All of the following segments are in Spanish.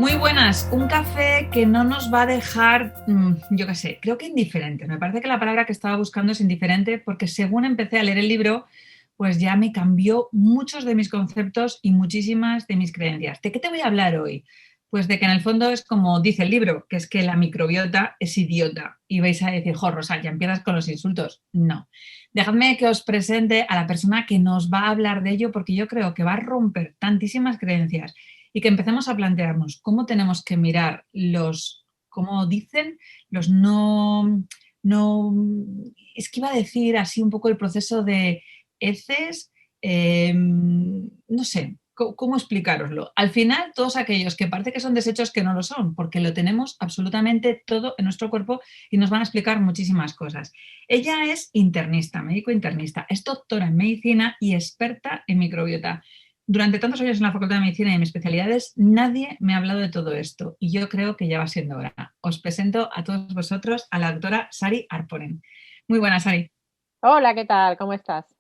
Muy buenas, un café que no nos va a dejar, yo qué sé, creo que indiferentes. Me parece que la palabra que estaba buscando es indiferente porque según empecé a leer el libro, pues ya me cambió muchos de mis conceptos y muchísimas de mis creencias. ¿De qué te voy a hablar hoy? Pues de que en el fondo es como dice el libro, que es que la microbiota es idiota. Y vais a decir, jo, Rosa, ya empiezas con los insultos. No. Dejadme que os presente a la persona que nos va a hablar de ello porque yo creo que va a romper tantísimas creencias y que empecemos a plantearnos cómo tenemos que mirar los, como dicen, los no, es que iba a decir así un poco el proceso de heces, no sé, ¿cómo explicaroslo? Al final, todos aquellos que parece que son desechos que no lo son, porque lo tenemos absolutamente todo en nuestro cuerpo y nos van a explicar muchísimas cosas. Ella es internista, médico internista, es doctora en medicina y experta en microbiota. Durante tantos años en la Facultad de Medicina y en mis especialidades, nadie me ha hablado de todo esto y yo creo que ya va siendo hora. Os presento a todos vosotros a la doctora Sari Arponen. Muy buenas, Sari. Hola, ¿qué tal? ¿Cómo estás?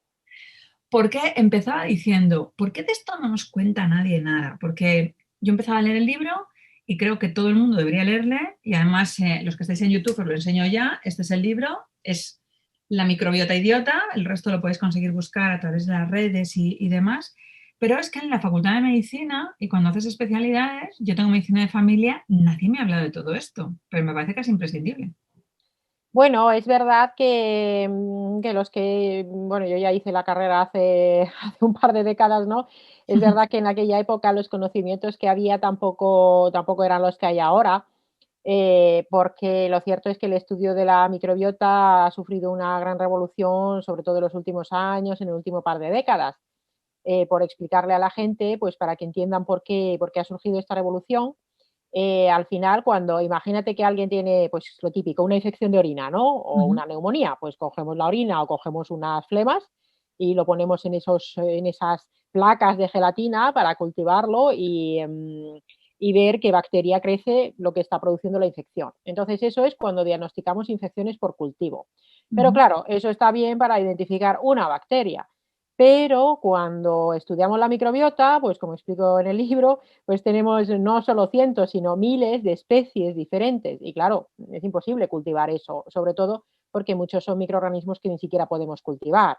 Porque empezaba diciendo, ¿por qué de esto no nos cuenta nadie nada? Porque yo empezaba a leer el libro y creo que todo el mundo debería leerle y además los que estáis en YouTube os lo enseño ya, este es el libro, es La microbiota idiota, el resto lo podéis conseguir buscar a través de las redes y demás, pero es que en la Facultad de Medicina y cuando haces especialidades, yo tengo medicina de familia, nadie me ha hablado de todo esto, pero me parece que es imprescindible. Bueno, es verdad que los que, bueno, yo ya hice la carrera hace, hace un par de décadas, ¿no? Es verdad que en aquella época los conocimientos que había tampoco eran los que hay ahora, porque lo cierto es que el estudio de la microbiota ha sufrido una gran revolución, sobre todo en los últimos años, en el último par de décadas. Por explicarle a la gente, pues para que entiendan por qué ha surgido esta revolución. Al final, cuando imagínate que alguien tiene, pues lo típico, una infección de orina, ¿no? O Ujú. una neumonía, pues cogemos la orina o cogemos unas flemas y lo ponemos en esas placas de gelatina para cultivarlo y ver qué bacteria crece lo que está produciendo la infección. Entonces, eso es cuando diagnosticamos infecciones por cultivo. Pero Ujú. claro, eso está bien para identificar una bacteria. Pero cuando estudiamos la microbiota, pues como explico en el libro, pues tenemos no solo cientos, sino miles de especies diferentes. Y claro, es imposible cultivar eso, sobre todo porque muchos son microorganismos que ni siquiera podemos cultivar.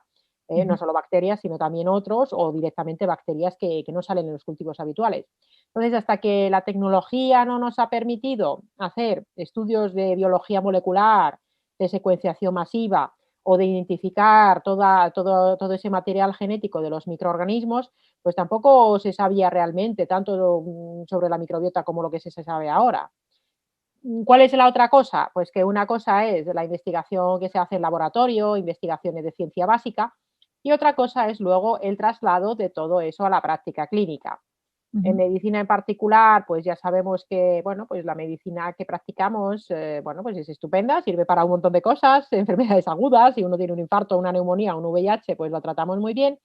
No Ujú. solo bacterias, sino también otros o directamente bacterias que no salen en los cultivos habituales. Entonces, hasta que la tecnología no nos ha permitido hacer estudios de biología molecular, de secuenciación masiva o de identificar todo ese material genético de los microorganismos, pues tampoco se sabía realmente tanto sobre la microbiota como lo que se sabe ahora. ¿Cuál es la otra cosa? Pues que una cosa es la investigación que se hace en laboratorio, investigaciones de ciencia básica, y otra cosa es luego el traslado de todo eso a la práctica clínica. En Ujú. medicina en particular, pues ya sabemos que, bueno, pues la medicina que practicamos, bueno, pues es estupenda, sirve para un montón de cosas, enfermedades agudas, si uno tiene un infarto, una neumonía, un VIH, pues lo tratamos muy bien,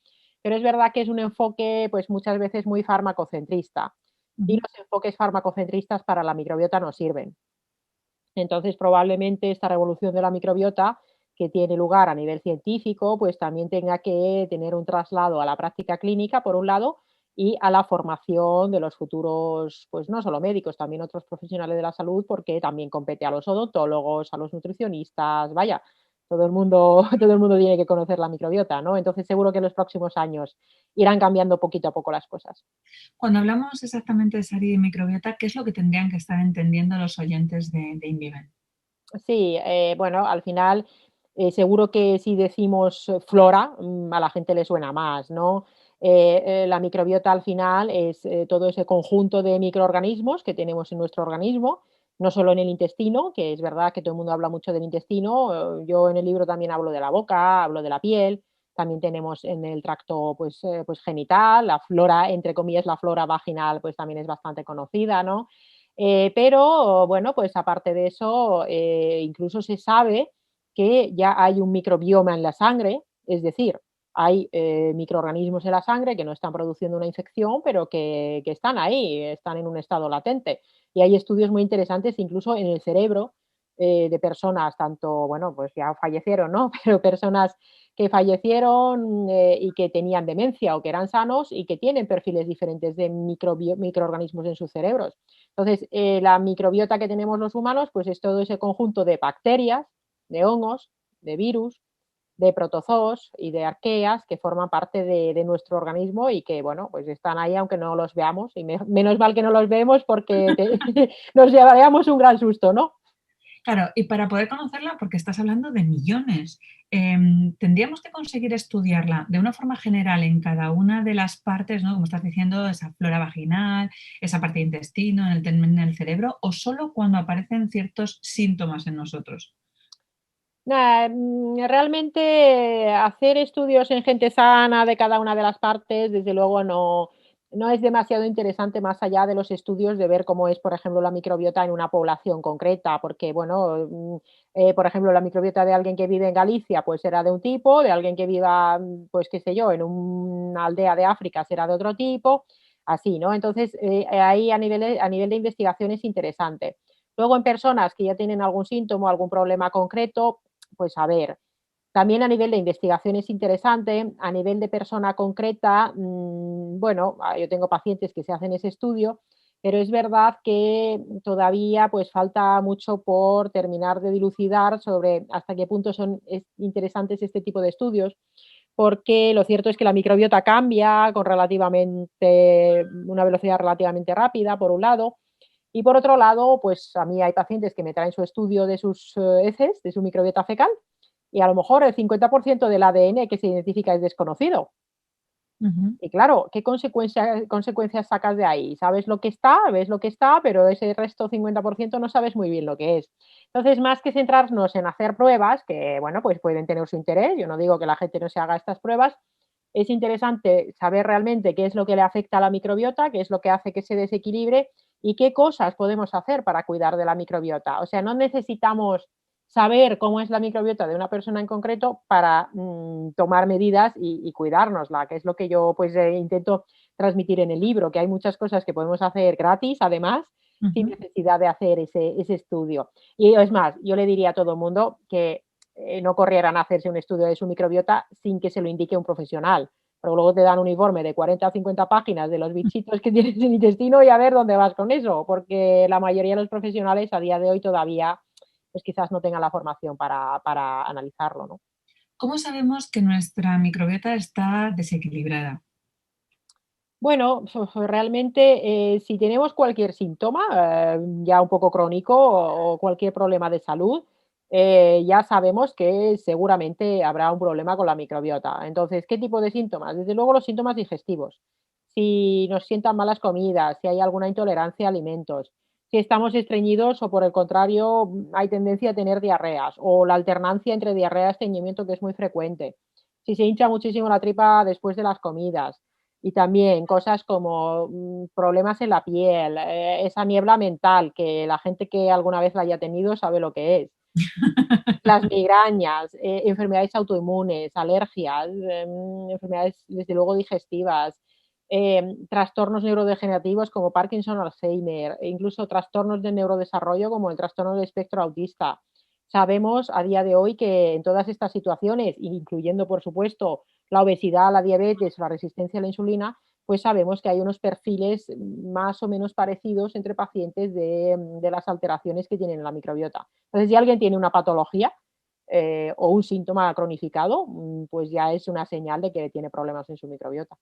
pero es verdad que es un enfoque, pues muchas veces muy farmacocentrista, y Ujú. los enfoques farmacocentristas para la microbiota no sirven. Entonces, probablemente esta revolución de la microbiota que tiene lugar a nivel científico, pues también tenga que tener un traslado a la práctica clínica, por un lado, y a la formación de los futuros, pues no solo médicos, también otros profesionales de la salud, porque también compete a los odontólogos, a los nutricionistas, vaya, todo el mundo, todo el mundo tiene que conocer la microbiota, ¿no? Entonces, seguro que en los próximos años irán cambiando poquito a poco las cosas. Cuando hablamos exactamente de Sari y microbiota, ¿qué es lo que tendrían que estar entendiendo los oyentes de InViven? Sí, bueno, al final, seguro que si decimos flora, a la gente le suena más, ¿no? La microbiota al final es todo ese conjunto de microorganismos que tenemos en nuestro organismo, no solo en el intestino, que es verdad que todo el mundo habla mucho del intestino, yo en el libro también hablo de la boca, hablo de la piel, también tenemos en el tracto pues genital, la flora, entre comillas, la flora vaginal, pues también es bastante conocida, ¿no? Pero bueno, pues aparte de eso, incluso se sabe que ya hay un microbioma en la sangre, es decir, hay microorganismos en la sangre que no están produciendo una infección, pero que están ahí, están en un estado latente. Y hay estudios muy interesantes incluso en el cerebro de personas, tanto, bueno, pues ya fallecieron, ¿no? Pero personas que fallecieron y que tenían demencia o que eran sanos y que tienen perfiles diferentes de microorganismos en sus cerebros. Entonces, la microbiota que tenemos los humanos, pues es todo ese conjunto de bacterias, de hongos, de virus, de protozoos y de arqueas que forman parte de nuestro organismo y que, bueno, pues están ahí aunque no los veamos. Y menos mal que no los vemos porque nos llevaríamos un gran susto, ¿no? Claro, y para poder conocerla, porque estás hablando de millones, tendríamos que conseguir estudiarla de una forma general en cada una de las partes, ¿no? Como estás diciendo, esa flora vaginal, esa parte de intestino, en el cerebro, o solo cuando aparecen ciertos síntomas en nosotros. Realmente hacer estudios en gente sana de cada una de las partes, desde luego no es demasiado interesante más allá de los estudios de ver cómo es, por ejemplo, la microbiota en una población concreta, porque, bueno, por ejemplo, la microbiota de alguien que vive en Galicia, pues será de un tipo, de alguien que viva, pues qué sé yo, en una aldea de África será de otro tipo, así, ¿no? Entonces, ahí a nivel de investigación es interesante. Luego, en personas que ya tienen algún síntoma, algún problema concreto, pues a ver, también a nivel de investigación es interesante, a nivel de persona concreta, bueno, yo tengo pacientes que se hacen ese estudio, pero es verdad que todavía pues falta mucho por terminar de dilucidar sobre hasta qué punto son interesantes este tipo de estudios, porque lo cierto es que la microbiota cambia con relativamente una velocidad relativamente rápida, por un lado, y por otro lado, pues a mí hay pacientes que me traen su estudio de sus heces, de su microbiota fecal, y a lo mejor el 50% del ADN que se identifica es desconocido. Ujú. Y claro, ¿qué consecuencias sacas de ahí? Sabes lo que está, ves lo que está, pero ese resto 50% no sabes muy bien lo que es. Entonces, más que centrarnos en hacer pruebas, que bueno, pues pueden tener su interés, yo no digo que la gente no se haga estas pruebas, es interesante saber realmente qué es lo que le afecta a la microbiota, qué es lo que hace que se desequilibre y qué cosas podemos hacer para cuidar de la microbiota. O sea, no necesitamos saber cómo es la microbiota de una persona en concreto para tomar medidas y cuidárnosla, que es lo que yo pues intento transmitir en el libro, que hay muchas cosas que podemos hacer gratis, además, sin Ujú. necesidad de hacer ese estudio. Y es más, yo le diría a todo el mundo que no corrieran a hacerse un estudio de su microbiota sin que se lo indique un profesional. Pero luego te dan un informe de 40 o 50 páginas de los bichitos que tienes en el intestino y a ver dónde vas con eso, porque la mayoría de los profesionales a día de hoy todavía pues quizás no tengan la formación para analizarlo, ¿no? ¿Cómo sabemos que nuestra microbiota está desequilibrada? Bueno, realmente si tenemos cualquier síntoma, ya un poco crónico o cualquier problema de salud, ya sabemos que seguramente habrá un problema con la microbiota. Entonces, ¿qué tipo de síntomas? Desde luego los síntomas digestivos. Si nos sientan malas comidas, si hay alguna intolerancia a alimentos, si estamos estreñidos o por el contrario hay tendencia a tener diarreas o la alternancia entre diarrea y estreñimiento que es muy frecuente. Si se hincha muchísimo la tripa después de las comidas, y también cosas como, problemas en la piel, esa niebla mental, que la gente que alguna vez la haya tenido sabe lo que es. Las migrañas, enfermedades autoinmunes, alergias, enfermedades, desde luego, digestivas, trastornos neurodegenerativos como Parkinson, Alzheimer, e incluso trastornos de neurodesarrollo como el trastorno del espectro autista. Sabemos a día de hoy que en todas estas situaciones, incluyendo, por supuesto, la obesidad, la diabetes, la resistencia a la insulina, pues sabemos que hay unos perfiles más o menos parecidos entre pacientes de las alteraciones que tienen en la microbiota. Entonces, si alguien tiene una patología o un síntoma cronificado, pues ya es una señal de que tiene problemas en su microbiota.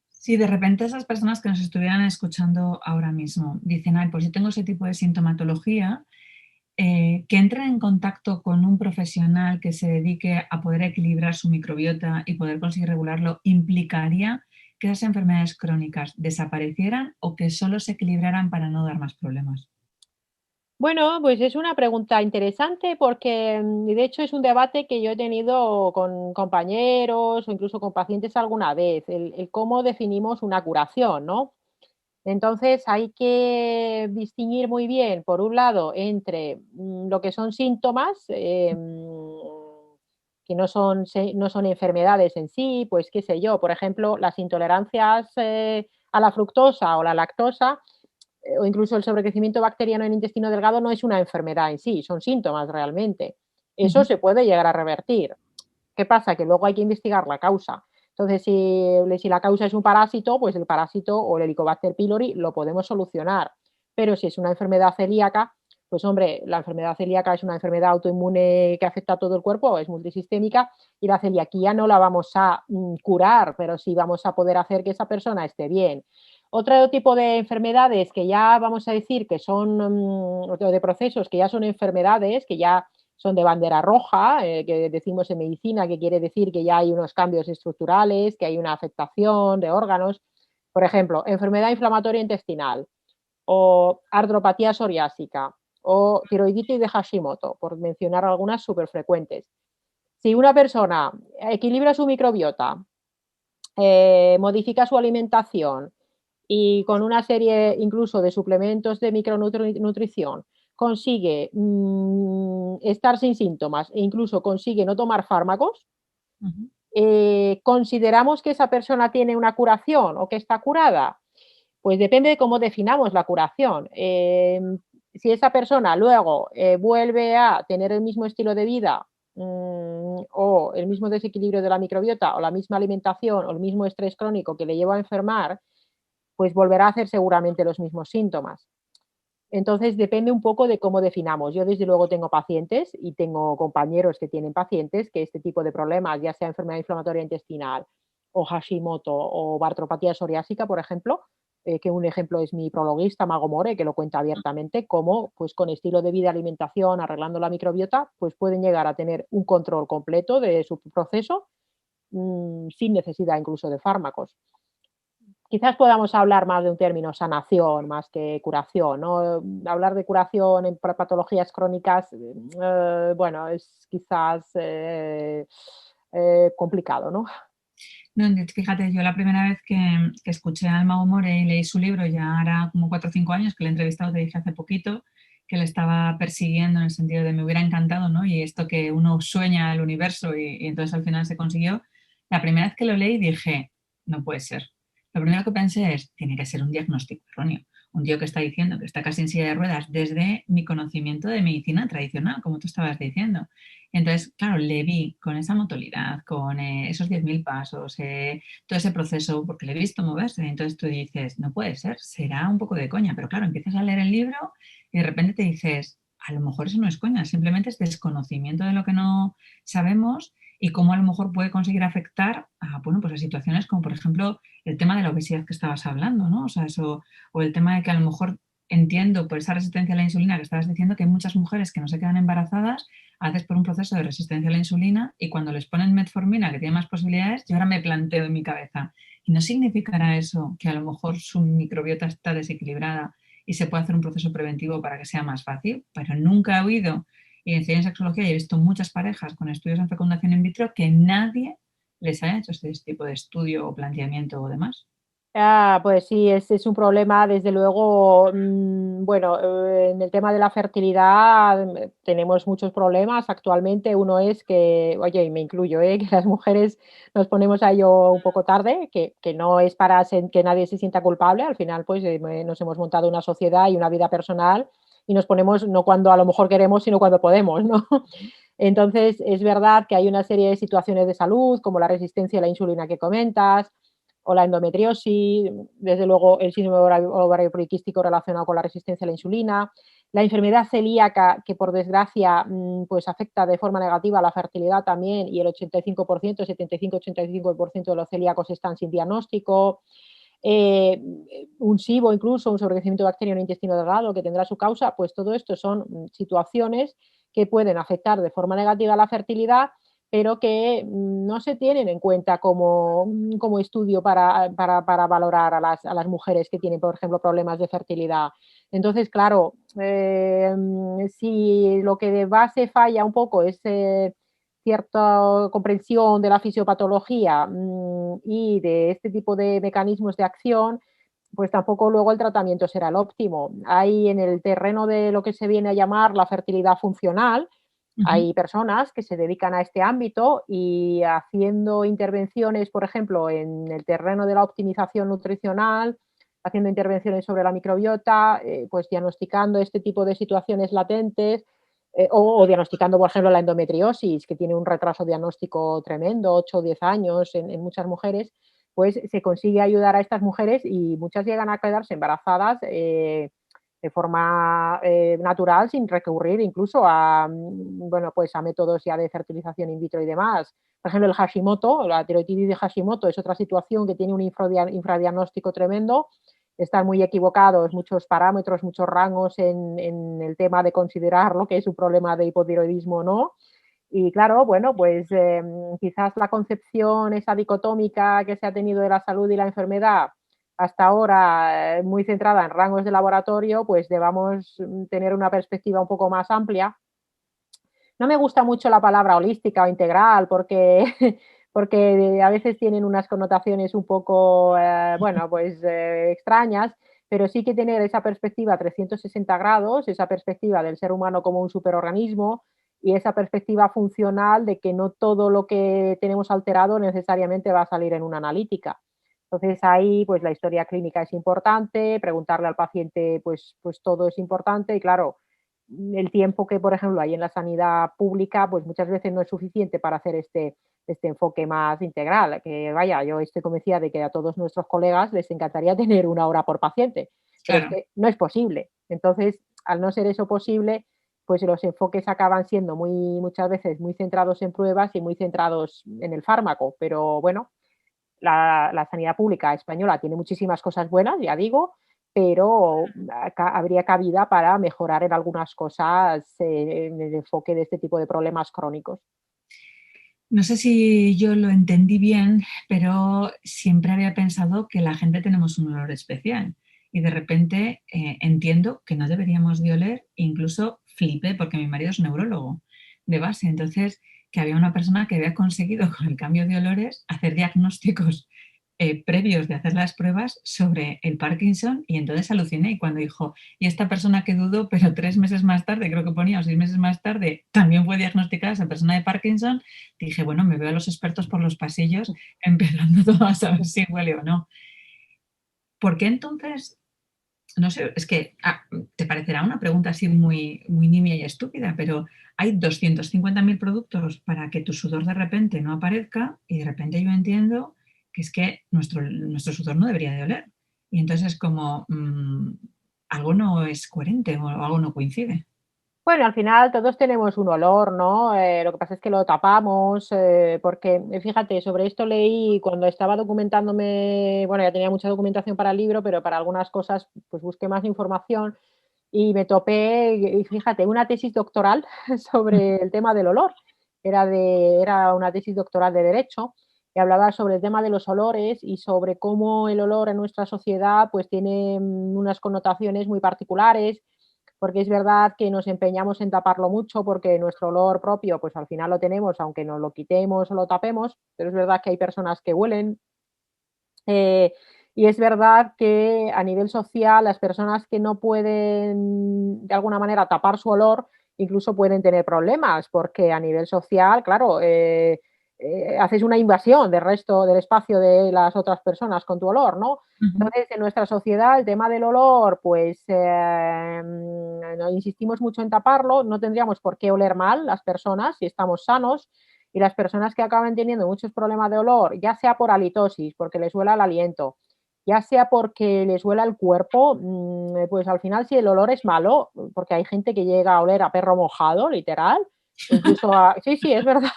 Si de repente esas personas que nos estuvieran escuchando ahora mismo dicen, ay, pues yo tengo ese tipo de sintomatología, que entren en contacto con un profesional que se dedique a poder equilibrar su microbiota y poder conseguir regularlo, implicaría que esas enfermedades crónicas desaparecieran o que solo se equilibraran para no dar más problemas. Bueno, pues es una pregunta interesante porque, de hecho, es un debate que yo he tenido con compañeros o incluso con pacientes alguna vez, el cómo definimos una curación, ¿no? Entonces, hay que distinguir muy bien, por un lado, entre lo que son síntomas, que no son enfermedades en sí, pues qué sé yo, por ejemplo, las intolerancias a la fructosa o la lactosa, o incluso el sobrecrecimiento bacteriano en intestino delgado no es una enfermedad en sí, son síntomas realmente. Eso Ujú. se puede llegar a revertir. ¿Qué pasa? Que luego hay que investigar la causa. Entonces, si la causa es un parásito, pues el parásito o el Helicobacter pylori lo podemos solucionar. pero si es una enfermedad celíaca, pues hombre, la enfermedad celíaca es una enfermedad autoinmune que afecta a todo el cuerpo, es multisistémica, y la celiaquía no la vamos a curar, pero sí vamos a poder hacer que esa persona esté bien. Otro tipo de enfermedades que ya vamos a decir que son, de procesos que ya son enfermedades, que ya son de bandera roja, que decimos en medicina, que quiere decir que ya hay unos cambios estructurales, que hay una afectación de órganos. Por ejemplo, enfermedad inflamatoria intestinal o artropatía psoriásica o tiroiditis de Hashimoto, por mencionar algunas súper frecuentes. Si una persona equilibra su microbiota, modifica su alimentación y con una serie incluso de suplementos de micronutrición consigue estar sin síntomas e incluso consigue no tomar fármacos, Ujú. ¿consideramos que esa persona tiene una curación o que está curada? Pues depende de cómo definamos la curación. Si esa persona luego vuelve a tener el mismo estilo de vida o el mismo desequilibrio de la microbiota o la misma alimentación o el mismo estrés crónico que le lleva a enfermar, pues volverá a hacer seguramente los mismos síntomas. Entonces depende un poco de cómo definamos. Yo desde luego tengo pacientes y tengo compañeros que tienen pacientes que este tipo de problemas, ya sea enfermedad inflamatoria intestinal o Hashimoto o artropatía psoriásica, por ejemplo, que un ejemplo es mi prologuista Mago More, que lo cuenta abiertamente, cómo pues con estilo de vida, alimentación, arreglando la microbiota, pues pueden llegar a tener un control completo de su proceso sin necesidad incluso de fármacos. Quizás podamos hablar más de un término sanación más que curación, ¿no? Hablar de curación en patologías crónicas, bueno, es quizás complicado, ¿no? No, fíjate, yo la primera vez que escuché al Mago More y leí su libro, ya hará como 4 o 5 años que le he entrevistado, te dije hace poquito, que le estaba persiguiendo en el sentido de me hubiera encantado, ¿no? Y esto que uno sueña el universo y entonces al final se consiguió. La primera vez que lo leí dije, no puede ser. Lo primero que pensé es, tiene que ser un diagnóstico erróneo. Un tío que está diciendo que está casi en silla de ruedas desde mi conocimiento de medicina tradicional, como tú estabas diciendo. Entonces, claro, le vi con esa motilidad, con esos 10.000 pasos, todo ese proceso, porque le he visto moverse. Entonces tú dices, no puede ser, será un poco de coña. Pero claro, empiezas a leer el libro y de repente te dices, a lo mejor eso no es coña, simplemente es desconocimiento de lo que no sabemos y cómo a lo mejor puede conseguir afectar a, bueno, pues a situaciones como, por ejemplo, el tema de la obesidad que estabas hablando, ¿no? O sea, eso, o el tema de que a lo mejor entiendo por esa resistencia a la insulina que estabas diciendo que hay muchas mujeres que no se quedan embarazadas haces por un proceso de resistencia a la insulina y cuando les ponen metformina, que tiene más posibilidades, yo ahora me planteo en mi cabeza, ¿y no significará eso que a lo mejor su microbiota está desequilibrada y se puede hacer un proceso preventivo para que sea más fácil? Pero nunca he oído, y en ciencia y sexología he visto muchas parejas con estudios en fecundación in vitro que nadie les haya hecho este tipo de estudio o planteamiento o demás. Pues sí, es un problema, desde luego, bueno, en el tema de la fertilidad tenemos muchos problemas actualmente. Uno es que, oye, y me incluyo, que las mujeres nos ponemos a ello un poco tarde, que no es para que nadie se sienta culpable. Al final, pues nos hemos montado una sociedad y una vida personal y nos ponemos no cuando a lo mejor queremos, sino cuando podemos, ¿no? Entonces, es verdad que hay una serie de situaciones de salud, como la resistencia a la insulina que comentas o la endometriosis, desde luego el síndrome ovario poliquístico relacionado con la resistencia a la insulina, la enfermedad celíaca que por desgracia pues afecta de forma negativa a la fertilidad también y el 85%, 75-85% de los celíacos están sin diagnóstico, un SIBO incluso, un sobrecrecimiento bacteriano en el intestino delgado que tendrá su causa, pues todo esto son situaciones que pueden afectar de forma negativa a la fertilidad pero que no se tienen en cuenta como estudio para valorar a las mujeres que tienen, por ejemplo, problemas de fertilidad. Entonces, claro, si lo que de base falla un poco es cierta comprensión de la fisiopatología y de este tipo de mecanismos de acción, pues tampoco luego el tratamiento será el óptimo. Hay en el terreno de lo que se viene a llamar la fertilidad funcional, Ujú. hay personas que se dedican a este ámbito y haciendo intervenciones, por ejemplo, en el terreno de la optimización nutricional, haciendo intervenciones sobre la microbiota, pues diagnosticando este tipo de situaciones latentes o diagnosticando, por ejemplo, la endometriosis, que tiene un retraso diagnóstico tremendo, 8 o 10 años en muchas mujeres, pues se consigue ayudar a estas mujeres y muchas llegan a quedarse embarazadas de forma natural sin recurrir incluso a, bueno, pues a métodos ya de fertilización in vitro y demás. Por ejemplo, el Hashimoto, la tiroiditis de Hashimoto es otra situación que tiene un infradiagnóstico tremendo. Están muy equivocados muchos parámetros, muchos rangos en el tema de considerar lo que es un problema de hipotiroidismo o no. Y claro, bueno, pues quizás la concepción esa dicotómica que se ha tenido de la salud y la enfermedad hasta ahora muy centrada en rangos de laboratorio, pues debamos tener una perspectiva un poco más amplia. No me gusta mucho la palabra holística o integral porque, porque a veces tienen unas connotaciones un poco, bueno, pues extrañas, pero sí que tener esa perspectiva 360 grados, esa perspectiva del ser humano como un superorganismo y esa perspectiva funcional de que no todo lo que tenemos alterado necesariamente va a salir en una analítica. Entonces ahí pues la historia clínica es importante, preguntarle al paciente pues todo es importante y claro, el tiempo que, por ejemplo, hay en la sanidad pública, pues muchas veces no es suficiente para hacer este enfoque más integral. Que vaya, yo estoy convencida de que a todos nuestros colegas les encantaría tener una hora por paciente, pero es Claro. que no es posible. Entonces, al no ser eso posible, pues los enfoques acaban siendo muchas veces muy centrados en pruebas y muy centrados en el fármaco. Pero bueno, la sanidad pública española tiene muchísimas cosas buenas, ya digo, pero habría cabida para mejorar en algunas cosas en el enfoque de este tipo de problemas crónicos. No sé si yo lo entendí bien, pero siempre había pensado que la gente tenemos un olor especial y de repente entiendo que no deberíamos de oler, incluso flipé porque mi marido es neurólogo de base, entonces que había una persona que había conseguido con el cambio de olores hacer diagnósticos previos de hacer las pruebas sobre el Parkinson y entonces aluciné y cuando dijo, y esta persona que dudó, pero 3 meses más tarde, creo que ponía, o 6 meses más tarde, también fue diagnosticada esa persona de Parkinson, dije, bueno, me veo a los expertos por los pasillos empezando todo a saber si huele o no. ¿Por qué entonces? No sé, es que te parecerá una pregunta así muy, muy nimia y estúpida, pero hay 250.000 productos para que tu sudor de repente no aparezca y de repente yo entiendo que es que nuestro sudor no debería de oler. Y entonces es como algo no es coherente o algo no coincide. Bueno, al final todos tenemos un olor, ¿no? Lo que pasa es que lo tapamos, porque fíjate, sobre esto leí cuando estaba documentándome, bueno, ya tenía mucha documentación para el libro, pero para algunas cosas pues busqué más información y me topé, y fíjate, una tesis doctoral sobre el tema del olor. Era una tesis doctoral de Derecho que hablaba sobre el tema de los olores y sobre cómo el olor en nuestra sociedad pues tiene unas connotaciones muy particulares porque es verdad que nos empeñamos en taparlo mucho porque nuestro olor propio, pues al final lo tenemos, aunque nos lo quitemos o lo tapemos, pero es verdad que hay personas que huelen. eh, y es verdad que a nivel social las personas que no pueden de alguna manera tapar su olor incluso pueden tener problemas porque a nivel social, claro, haces una invasión del resto del espacio de las otras personas con tu olor, ¿no? Ujú. Entonces, en nuestra sociedad, el tema del olor, pues no insistimos mucho en taparlo, no tendríamos por qué oler mal las personas si estamos sanos, y las personas que acaban teniendo muchos problemas de olor, ya sea por halitosis, porque les huela el aliento, ya sea porque les huela el cuerpo, pues al final si el olor es malo, porque hay gente que llega a oler a perro mojado, literal, o incluso a, sí, sí, es verdad,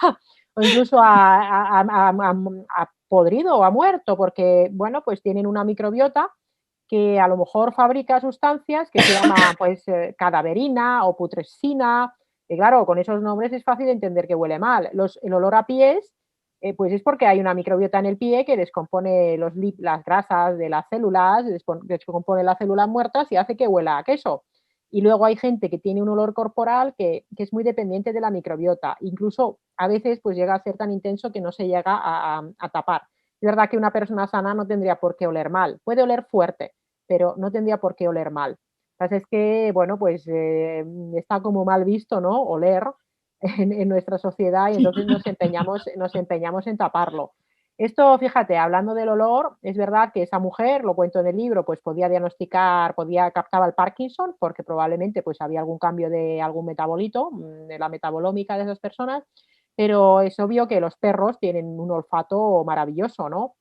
o incluso a podrido o a muerto, porque, bueno, pues tienen una microbiota que a lo mejor fabrica sustancias que se llama pues cadaverina o putrescina, y claro, con esos nombres es fácil entender que huele mal. El olor a pies, pues es porque hay una microbiota en el pie que descompone las grasas de las células, descompone las células muertas y hace que huela a queso. Y luego hay gente que tiene un olor corporal que es muy dependiente de la microbiota. Incluso a veces pues llega a ser tan intenso que no se llega a tapar. Es verdad que una persona sana no tendría por qué oler mal. Puede oler fuerte, pero no tendría por qué oler mal. Entonces es que, bueno, pues está como mal visto, ¿no? Oler en nuestra sociedad y entonces nos empeñamos en taparlo. Esto, fíjate, hablando del olor, es verdad que esa mujer, lo cuento en el libro, pues podía diagnosticar, captaba el Parkinson, porque probablemente pues había algún cambio de algún metabolito, de la metabolómica de esas personas, pero es obvio que los perros tienen un olfato maravilloso, ¿no?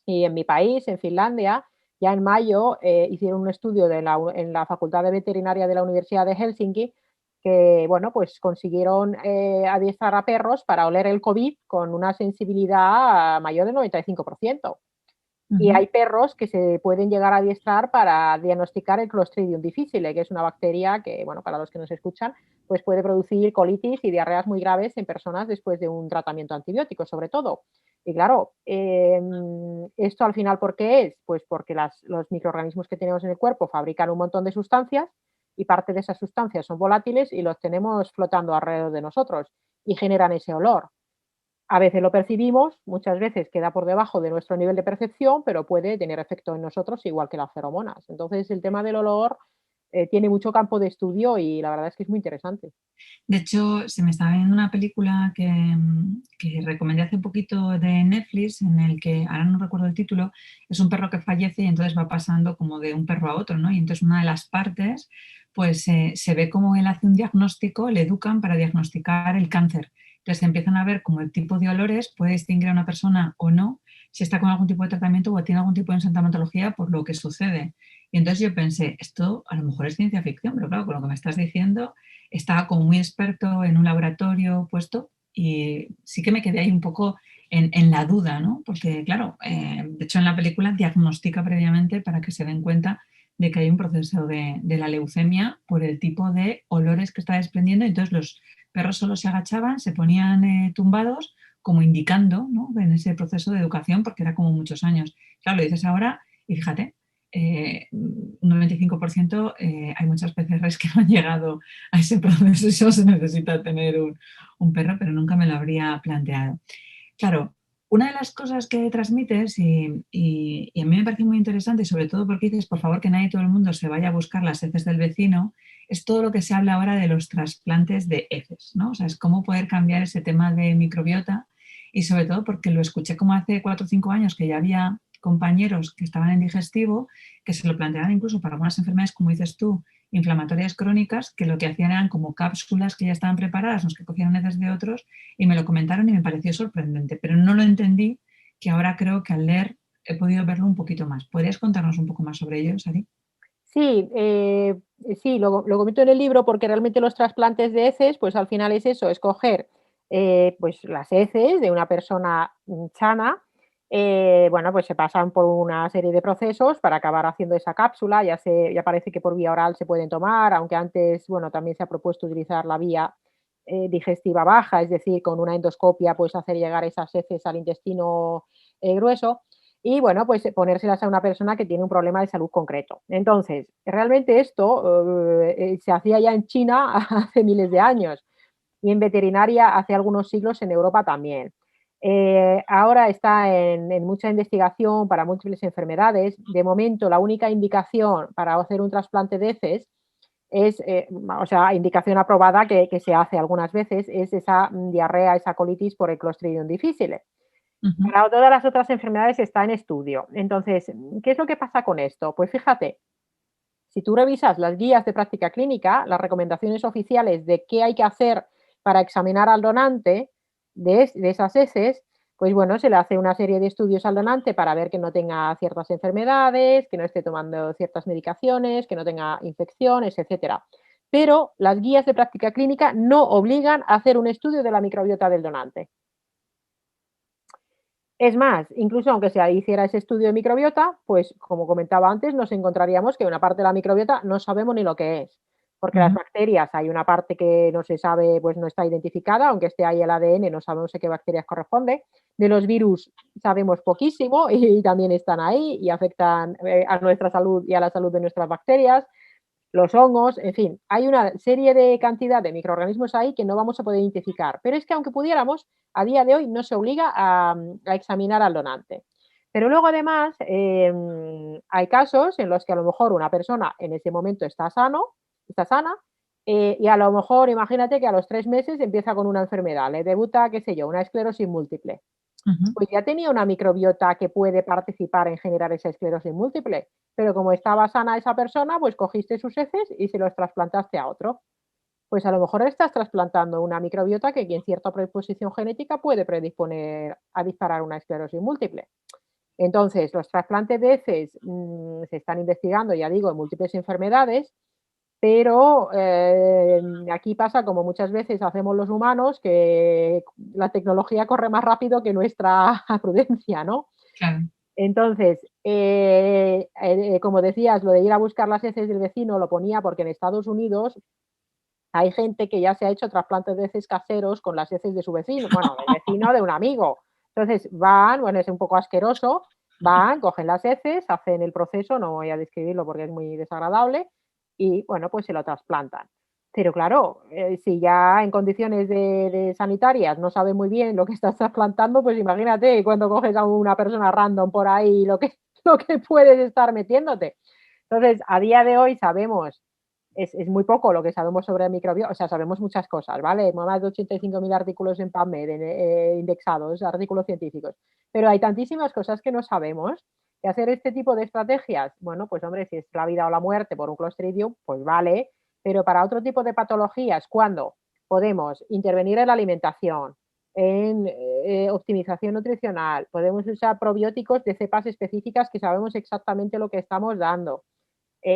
Y en mi país, en Finlandia, ya en mayo hicieron un estudio en la Facultad de Veterinaria de la Universidad de Helsinki que, bueno, pues consiguieron adiestrar a perros para oler el COVID con una sensibilidad mayor del 95%. Y Ujú. hay perros que se pueden llegar a adiestrar para diagnosticar el Clostridium difficile, que es una bacteria que, bueno, para los que nos escuchan, pues puede producir colitis y diarreas muy graves en personas después de un tratamiento antibiótico, sobre todo. Y claro, esto al final, ¿por qué es? Pues porque los microorganismos que tenemos en el cuerpo fabrican un montón de sustancias y parte de esas sustancias son volátiles y los tenemos flotando alrededor de nosotros y generan ese olor. A veces lo percibimos, muchas veces queda por debajo de nuestro nivel de percepción, pero puede tener efecto en nosotros igual que las feromonas. Entonces, el tema del olor tiene mucho campo de estudio y la verdad es que es muy interesante. De hecho, se me estaba viendo una película que recomendé hace poquito de Netflix, en el que, ahora no recuerdo el título, es un perro que fallece y entonces va pasando como de un perro a otro, ¿no? Y entonces una de las partes, pues se ve como él hace un diagnóstico, le educan para diagnosticar el cáncer. Entonces empiezan a ver como el tipo de olores puede distinguir a una persona o no, si está con algún tipo de tratamiento o tiene algún tipo de sintomatología por lo que sucede. Y entonces yo pensé, esto a lo mejor es ciencia ficción, pero claro, con lo que me estás diciendo estaba como muy experto en un laboratorio puesto y sí que me quedé ahí un poco en la duda, ¿no? Porque, claro, de hecho en la película diagnostica previamente para que se den cuenta de que hay un proceso de la leucemia por el tipo de olores que está desprendiendo. Entonces los perros solo se agachaban, se ponían tumbados, como indicando, ¿no? En ese proceso de educación, porque era como muchos años. Claro, lo dices ahora y fíjate, un 95% hay muchas PCRs que no han llegado a ese proceso y solo se necesita tener un perro, pero nunca me lo habría planteado. Claro, una de las cosas que transmites y a mí me parece muy interesante, y sobre todo porque dices, por favor, que nadie, todo el mundo se vaya a buscar las heces del vecino, es todo lo que se habla ahora de los trasplantes de heces, ¿no? O sea, es cómo poder cambiar ese tema de microbiota y sobre todo porque lo escuché como hace 4 o 5 años que ya había compañeros que estaban en digestivo, que se lo planteaban incluso para algunas enfermedades, como dices tú, inflamatorias crónicas, que lo que hacían eran como cápsulas que ya estaban preparadas, los que cogían heces de otros, y me lo comentaron y me pareció sorprendente, pero no lo entendí, que ahora creo que al leer he podido verlo un poquito más. ¿Podrías contarnos un poco más sobre ello, Sari? Sí, sí, lo comento en el libro porque realmente los trasplantes de heces, pues al final es eso, es coger pues las heces de una persona sana, bueno, pues se pasan por una serie de procesos para acabar haciendo esa cápsula, ya parece que por vía oral se pueden tomar, aunque antes, bueno, también se ha propuesto utilizar la vía digestiva baja, es decir, con una endoscopia puedes hacer llegar esas heces al intestino grueso. Y bueno, pues ponérselas a una persona que tiene un problema de salud concreto. Entonces, realmente esto se hacía ya en China hace miles de años y en veterinaria hace algunos siglos en Europa también. Ahora está en mucha investigación para múltiples enfermedades. De momento, la única indicación para hacer un trasplante de heces es, o sea, indicación aprobada que se hace algunas veces, es esa diarrea, esa colitis por el Clostridium difficile. Uh -huh. Para todas las otras enfermedades está en estudio. Entonces, ¿qué es lo que pasa con esto? Pues fíjate, si tú revisas las guías de práctica clínica, las recomendaciones oficiales de qué hay que hacer para examinar al donante de esas heces, pues bueno, se le hace una serie de estudios al donante para ver que no tenga ciertas enfermedades, que no esté tomando ciertas medicaciones, que no tenga infecciones, etcétera. Pero las guías de práctica clínica no obligan a hacer un estudio de la microbiota del donante. Es más, incluso aunque se hiciera ese estudio de microbiota, pues como comentaba antes, nos encontraríamos que una parte de la microbiota no sabemos ni lo que es, porque Uh las -huh. bacterias hay una parte que no se sabe, pues no está identificada, aunque esté ahí el ADN, no sabemos a qué bacterias corresponde. De los virus sabemos poquísimo y también están ahí y afectan a nuestra salud y a la salud de nuestras bacterias. Los hongos, en fin, hay una serie de cantidad de microorganismos ahí que no vamos a poder identificar. Pero es que aunque pudiéramos, a día de hoy no se obliga a examinar al donante. Pero luego además hay casos en los que a lo mejor una persona en ese momento está sana, y a lo mejor imagínate que a los 3 meses empieza con una enfermedad, le debuta, qué sé yo, una esclerosis múltiple. Uh -huh. Pues ya tenía una microbiota que puede participar en generar esa esclerosis múltiple, pero como estaba sana esa persona, pues cogiste sus heces y se los trasplantaste a otro. Pues a lo mejor estás trasplantando una microbiota que en cierta predisposición genética puede predisponer a disparar una esclerosis múltiple. Entonces, los trasplantes de heces se están investigando, ya digo, en múltiples enfermedades, pero aquí pasa como muchas veces hacemos los humanos, que la tecnología corre más rápido que nuestra prudencia, ¿no? Claro. Entonces, como decías, lo de ir a buscar las heces del vecino lo ponía porque en Estados Unidos hay gente que ya se ha hecho trasplantes de heces caseros con las heces de su vecino, bueno, del vecino de un amigo. Entonces van, bueno, es un poco asqueroso, van, cogen las heces, hacen el proceso, no voy a describirlo porque es muy desagradable, y bueno, pues se lo trasplantan. Pero claro, si ya en condiciones de sanitarias no sabes muy bien lo que estás trasplantando, pues imagínate cuando coges a una persona random por ahí lo que, lo que puedes estar metiéndote. Entonces, a día de hoy sabemos es muy poco lo que sabemos sobre el microbioma, o sea, sabemos muchas cosas, ¿vale? Más de 85.000 artículos en PubMed indexados, artículos científicos, pero hay tantísimas cosas que no sabemos que hacer este tipo de estrategias, bueno, pues hombre, si es la vida o la muerte por un Clostridium, pues vale, pero para otro tipo de patologías, cuando podemos intervenir en la alimentación, en optimización nutricional, podemos usar probióticos de cepas específicas que sabemos exactamente lo que estamos dando,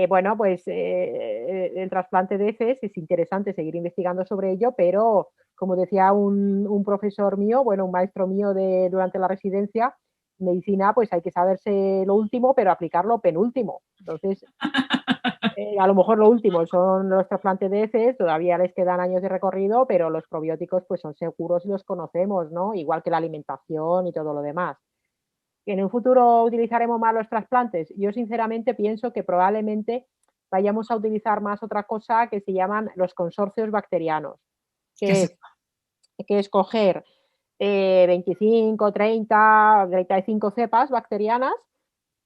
bueno, pues el trasplante de heces es interesante seguir investigando sobre ello, pero como decía un profesor mío, bueno, un maestro mío durante la residencia, medicina, pues hay que saberse lo último, pero aplicarlo penúltimo. Entonces, a lo mejor lo último son los trasplantes de heces, todavía les quedan años de recorrido, pero los probióticos pues son seguros y los conocemos, ¿no? Igual que la alimentación y todo lo demás. ¿Que en un futuro utilizaremos más los trasplantes? Yo sinceramente pienso que probablemente vayamos a utilizar más otra cosa que se llaman los consorcios bacterianos, ¿Qué que es? es, que es coger 25, 30, 35 cepas bacterianas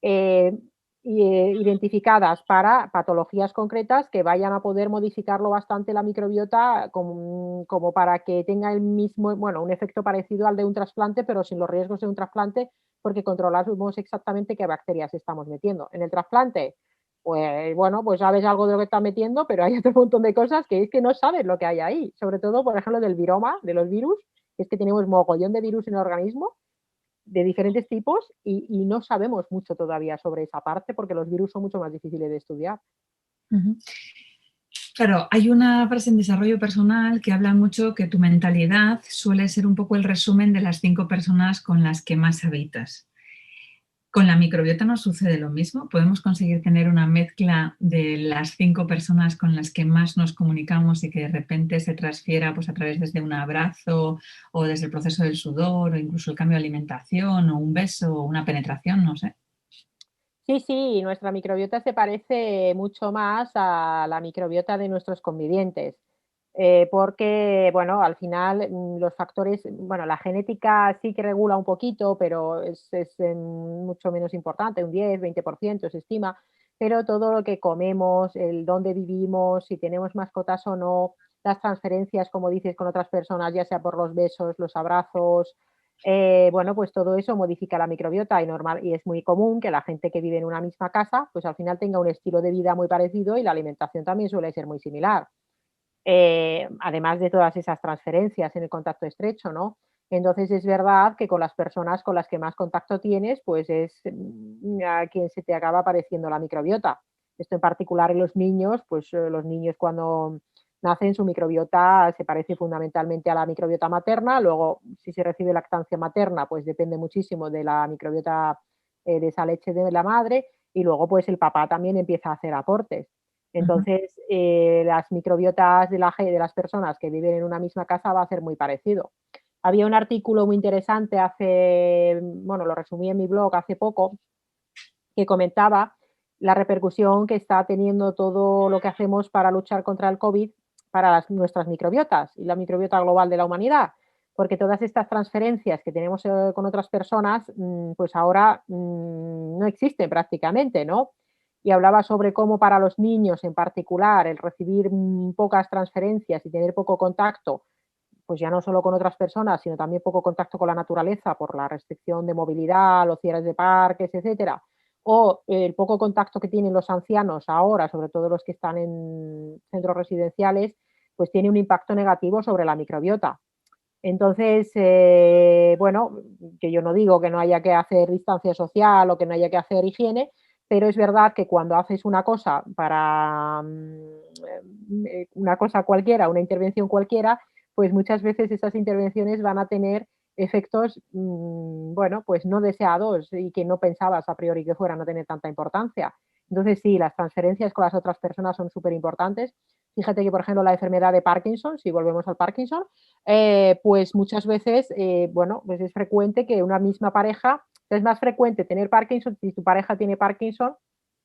eh, identificadas para patologías concretas que vayan a poder modificarlo bastante la microbiota como para que tenga el mismo, bueno, un efecto parecido al de un trasplante, pero sin los riesgos de un trasplante, porque controlamos exactamente qué bacterias estamos metiendo. En el trasplante, pues bueno, pues sabes algo de lo que estás metiendo, pero hay otro montón de cosas que es que no sabes lo que hay ahí. Sobre todo, por ejemplo, del viroma, de los virus, es que tenemos mogollón de virus en el organismo de diferentes tipos y no sabemos mucho todavía sobre esa parte porque los virus son mucho más difíciles de estudiar. Ujú. Claro, hay una frase en desarrollo personal que habla mucho que tu mentalidad suele ser un poco el resumen de las 5 personas con las que más habitas. ¿Con la microbiota nos sucede lo mismo? ¿Podemos conseguir tener una mezcla de las 5 personas con las que más nos comunicamos y que de repente se transfiera pues, a través desde un abrazo o desde el proceso del sudor o incluso el cambio de alimentación o un beso o una penetración? No sé. Sí, sí, nuestra microbiota se parece mucho más a la microbiota de nuestros convivientes, porque, bueno, al final los factores, bueno, la genética sí que regula un poquito, pero es mucho menos importante, un 10, 20% se estima, pero todo lo que comemos, el dónde vivimos, si tenemos mascotas o no, las transferencias, como dices, con otras personas, ya sea por los besos, los abrazos, bueno, pues todo eso modifica la microbiota y, normal, y es muy común que la gente que vive en una misma casa, pues al final tenga un estilo de vida muy parecido y la alimentación también suele ser muy similar. Además de todas esas transferencias en el contacto estrecho, ¿no? Entonces es verdad que con las personas con las que más contacto tienes, pues es a quien se te acaba apareciendo la microbiota. Esto en particular en los niños, pues los niños cuando nacen su microbiota se parece fundamentalmente a la microbiota materna, luego si se recibe lactancia materna, pues depende muchísimo de la microbiota de esa leche de la madre y luego pues el papá también empieza a hacer aportes. Ujú. Entonces, las microbiotas de las personas que viven en una misma casa va a ser muy parecido. Había un artículo muy interesante hace, bueno, lo resumí en mi blog hace poco, que comentaba la repercusión que está teniendo todo lo que hacemos para luchar contra el COVID para nuestras microbiotas y la microbiota global de la humanidad. Porque todas estas transferencias que tenemos con otras personas, pues ahora no existen prácticamente, ¿no? Y hablaba sobre cómo para los niños en particular el recibir pocas transferencias y tener poco contacto, pues ya no solo con otras personas, sino también poco contacto con la naturaleza por la restricción de movilidad, los cierres de parques, etcétera, o el poco contacto que tienen los ancianos ahora, sobre todo los que están en centros residenciales, pues tiene un impacto negativo sobre la microbiota. Entonces, bueno, que yo no digo que no haya que hacer distancia social o que no haya que hacer higiene, pero es verdad que cuando haces una cosa para una cosa cualquiera, una intervención cualquiera, pues muchas veces esas intervenciones van a tener efectos, bueno, pues no deseados y que no pensabas a priori que fueran a tener tanta importancia. Entonces, sí, las transferencias con las otras personas son súper importantes. Fíjate que, por ejemplo, la enfermedad de Parkinson, si volvemos al Parkinson, pues muchas veces, bueno, pues es frecuente que una misma pareja, es más frecuente tener Parkinson si tu pareja tiene Parkinson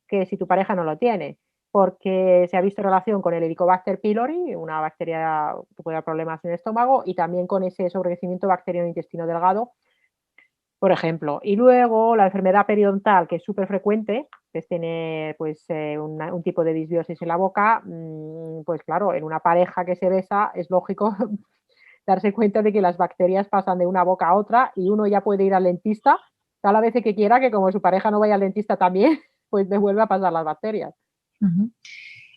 que si tu pareja no lo tiene, porque se ha visto relación con el Helicobacter pylori, una bacteria que puede dar problemas en el estómago, y también con ese sobrecrecimiento bacteriano en intestino delgado, por ejemplo. Y luego la enfermedad periodontal, que es súper frecuente, que es tener pues, un tipo de disbiosis en la boca, pues claro, en una pareja que se besa es lógico darse cuenta de que las bacterias pasan de una boca a otra y uno ya puede ir al dentista a la vez que quiera, que como su pareja no vaya al dentista también, pues le vuelve a pasar las bacterias. Ujú.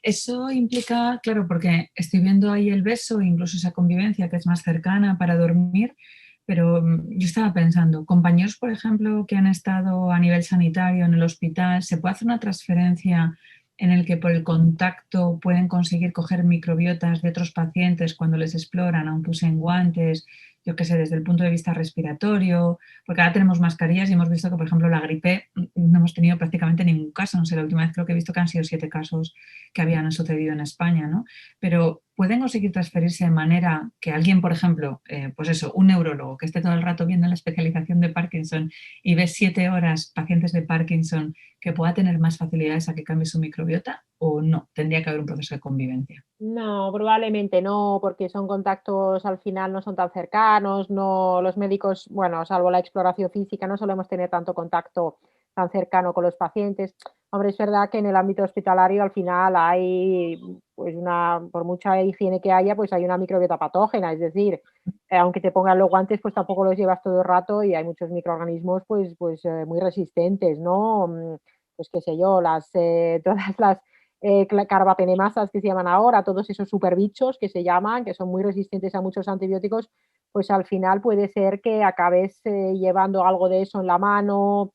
Eso implica, claro, porque estoy viendo ahí el beso, incluso esa convivencia que es más cercana para dormir, pero yo estaba pensando, compañeros, por ejemplo, que han estado a nivel sanitario en el hospital, ¿se puede hacer una transferencia en el que por el contacto pueden conseguir coger microbiotas de otros pacientes cuando les exploran, aunque usen guantes, yo qué sé, desde el punto de vista respiratorio? Porque ahora tenemos mascarillas y hemos visto que, por ejemplo, la gripe no hemos tenido prácticamente ningún caso. No sé, la última vez creo que he visto que han sido 7 casos que habían sucedido en España, ¿no? Pero pueden conseguir transferirse de manera que alguien, por ejemplo, pues eso, un neurólogo que esté todo el rato viendo la especialización de Parkinson y ve 7 horas pacientes de Parkinson, que pueda tener más facilidades a que cambie su microbiota, o no, tendría que haber un proceso de convivencia. No, probablemente no, porque son contactos al final no son tan cercanos, no, los médicos, bueno, salvo la exploración física, no solemos tener tanto contacto tan cercano con los pacientes. Hombre, es verdad que en el ámbito hospitalario al final hay, pues una, por mucha higiene que haya, pues hay una microbiota patógena, es decir, aunque te pongan los guantes, pues tampoco los llevas todo el rato y hay muchos microorganismos, pues muy resistentes, ¿no? Pues qué sé yo, todas las carbapenemasas que se llaman ahora, todos esos superbichos que se llaman, que son muy resistentes a muchos antibióticos, pues al final puede ser que acabes llevando algo de eso en la mano.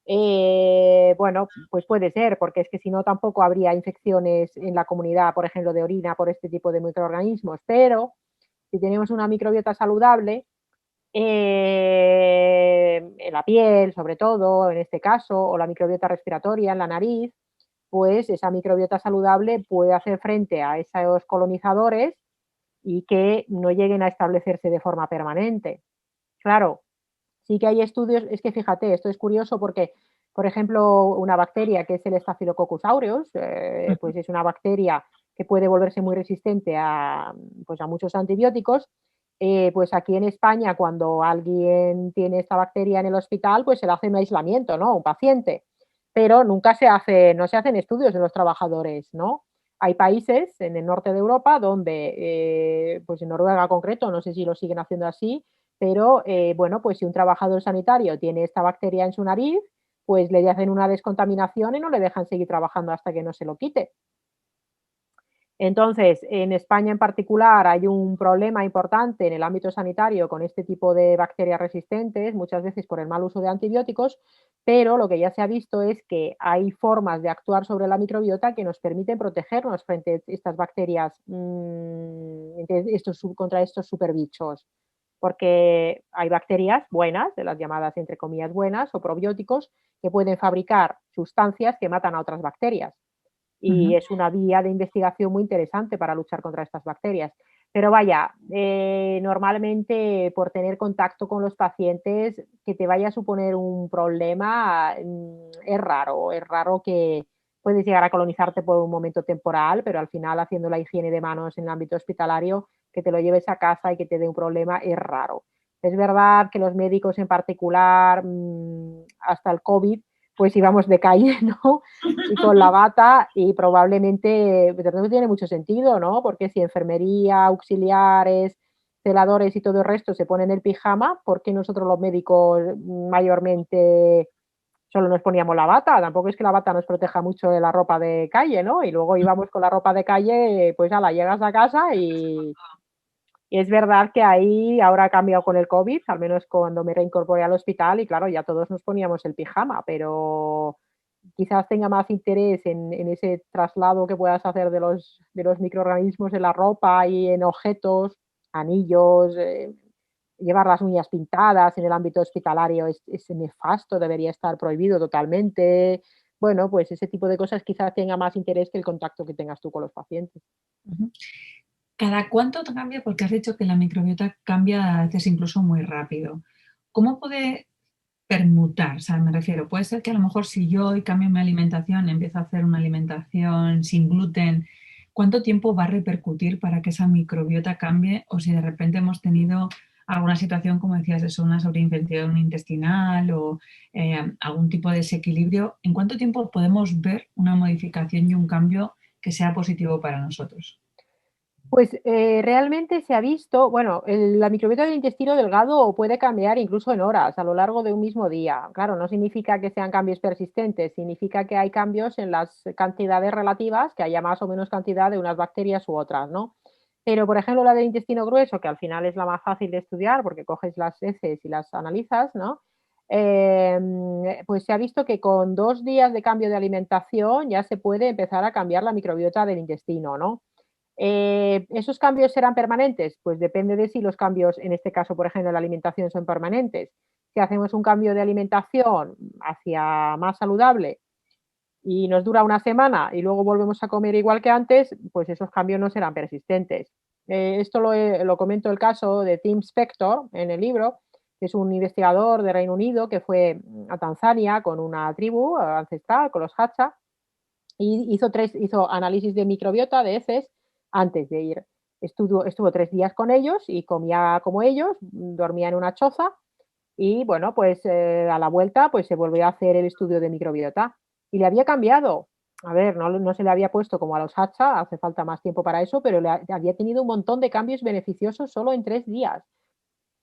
Bueno, pues puede ser, porque es que si no tampoco habría infecciones en la comunidad, por ejemplo, de orina por este tipo de microorganismos. Pero si tenemos una microbiota saludable, en la piel, sobre todo, en este caso, o la microbiota respiratoria en la nariz, pues esa microbiota saludable puede hacer frente a esos colonizadores y que no lleguen a establecerse de forma permanente. Claro, sí que hay estudios, es que fíjate, esto es curioso porque, por ejemplo, una bacteria que es el Staphylococcus aureus, pues es una bacteria que puede volverse muy resistente a, pues a muchos antibióticos. Pues aquí en España, cuando alguien tiene esta bacteria en el hospital, pues se le hace un aislamiento, ¿no? Un paciente. Pero nunca se hace, no se hacen estudios de los trabajadores, ¿no? Hay países en el norte de Europa donde, pues en Noruega concreto, no sé si lo siguen haciendo así, pero bueno, pues si un trabajador sanitario tiene esta bacteria en su nariz, pues le hacen una descontaminación y no le dejan seguir trabajando hasta que no se lo quite. Entonces, en España en particular hay un problema importante en el ámbito sanitario con este tipo de bacterias resistentes, muchas veces por el mal uso de antibióticos, pero lo que ya se ha visto es que hay formas de actuar sobre la microbiota que nos permiten protegernos frente a estas bacterias, contra estos superbichos. Porque hay bacterias buenas, de las llamadas entre comillas buenas, o probióticos, que pueden fabricar sustancias que matan a otras bacterias y Ujú. es una vía de investigación muy interesante para luchar contra estas bacterias. Pero vaya, normalmente por tener contacto con los pacientes, que te vaya a suponer un problema, es raro que puedes llegar a colonizarte por un momento temporal, pero al final haciendo la higiene de manos en el ámbito hospitalario, que te lo lleves a casa y que te dé un problema, es raro. Es verdad que los médicos en particular, hasta el COVID, pues íbamos de calle, ¿no? Y con la bata y probablemente, pero no tiene mucho sentido, ¿no? Porque si enfermería, auxiliares, celadores y todo el resto se ponen el pijama, ¿por qué nosotros los médicos mayormente solo nos poníamos la bata? Tampoco es que la bata nos proteja mucho de la ropa de calle, ¿no? Y luego íbamos con la ropa de calle, pues ala, llegas a casa Y es verdad que ahí ahora ha cambiado con el COVID, al menos cuando me reincorporé al hospital y claro, ya todos nos poníamos el pijama, pero quizás tenga más interés en ese traslado que puedas hacer de los microorganismos en la ropa y en objetos, anillos, llevar las uñas pintadas en el ámbito hospitalario es nefasto, debería estar prohibido totalmente. Bueno, pues ese tipo de cosas quizás tenga más interés que el contacto que tengas tú con los pacientes. Ujú. ¿Cada cuánto cambia? Porque has dicho que la microbiota cambia a veces incluso muy rápido. ¿Cómo puede permutar? O sea, me refiero, puede ser que a lo mejor si yo hoy cambio mi alimentación, empiezo a hacer una alimentación sin gluten, ¿cuánto tiempo va a repercutir para que esa microbiota cambie? O si de repente hemos tenido alguna situación, como decías, eso, una sobreinfección intestinal o algún tipo de desequilibrio, ¿en cuánto tiempo podemos ver una modificación y un cambio que sea positivo para nosotros? Pues, realmente se ha visto, bueno, la microbiota del intestino delgado puede cambiar incluso en horas, a lo largo de un mismo día. Claro, no significa que sean cambios persistentes, significa que hay cambios en las cantidades relativas, que haya más o menos cantidad de unas bacterias u otras, ¿no? Pero, por ejemplo, la del intestino grueso, que al final es la más fácil de estudiar porque coges las heces y las analizas, ¿no? Pues se ha visto que con 2 días de cambio de alimentación ya se puede empezar a cambiar la microbiota del intestino, ¿no? ¿Esos cambios serán permanentes? Pues depende de si los cambios, en este caso, por ejemplo, la alimentación son permanentes. Si hacemos un cambio de alimentación hacia más saludable y nos dura una semana y luego volvemos a comer igual que antes, pues esos cambios no serán persistentes. Esto lo comento el caso de Tim Spector en el libro, que es un investigador de Reino Unido que fue a Tanzania con una tribu ancestral, con los Hacha, y hizo análisis de microbiota de heces antes de ir. Estuvo 3 días con ellos y comía como ellos, dormía en una choza y bueno, pues a la vuelta pues se volvió a hacer el estudio de microbiota y le había cambiado. A ver, no se le había puesto como a los Hacha, hace falta más tiempo para eso, pero había tenido un montón de cambios beneficiosos solo en 3 días.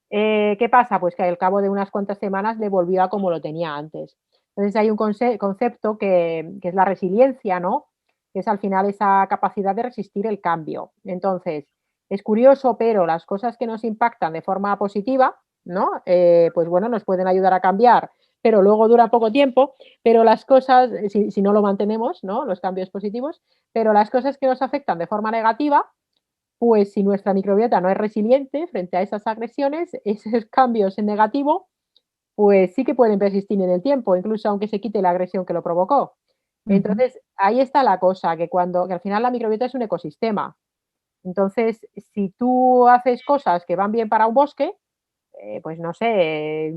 ¿Qué pasa? Pues que al cabo de unas cuantas semanas le volvió a como lo tenía antes. Entonces hay un concepto que es la resiliencia, ¿no? Que es al final esa capacidad de resistir el cambio. Entonces, es curioso, pero las cosas que nos impactan de forma positiva, ¿no? Pues bueno, nos pueden ayudar a cambiar, pero luego dura poco tiempo, pero las cosas, si no lo mantenemos, ¿no? Los cambios positivos, pero las cosas que nos afectan de forma negativa, pues si nuestra microbiota no es resiliente frente a esas agresiones, esos cambios en negativo, pues sí que pueden persistir en el tiempo, incluso aunque se quite la agresión que lo provocó. Ujú. Entonces, ahí está la cosa, que al final la microbiota es un ecosistema. Entonces, si tú haces cosas que van bien para un bosque, pues no sé,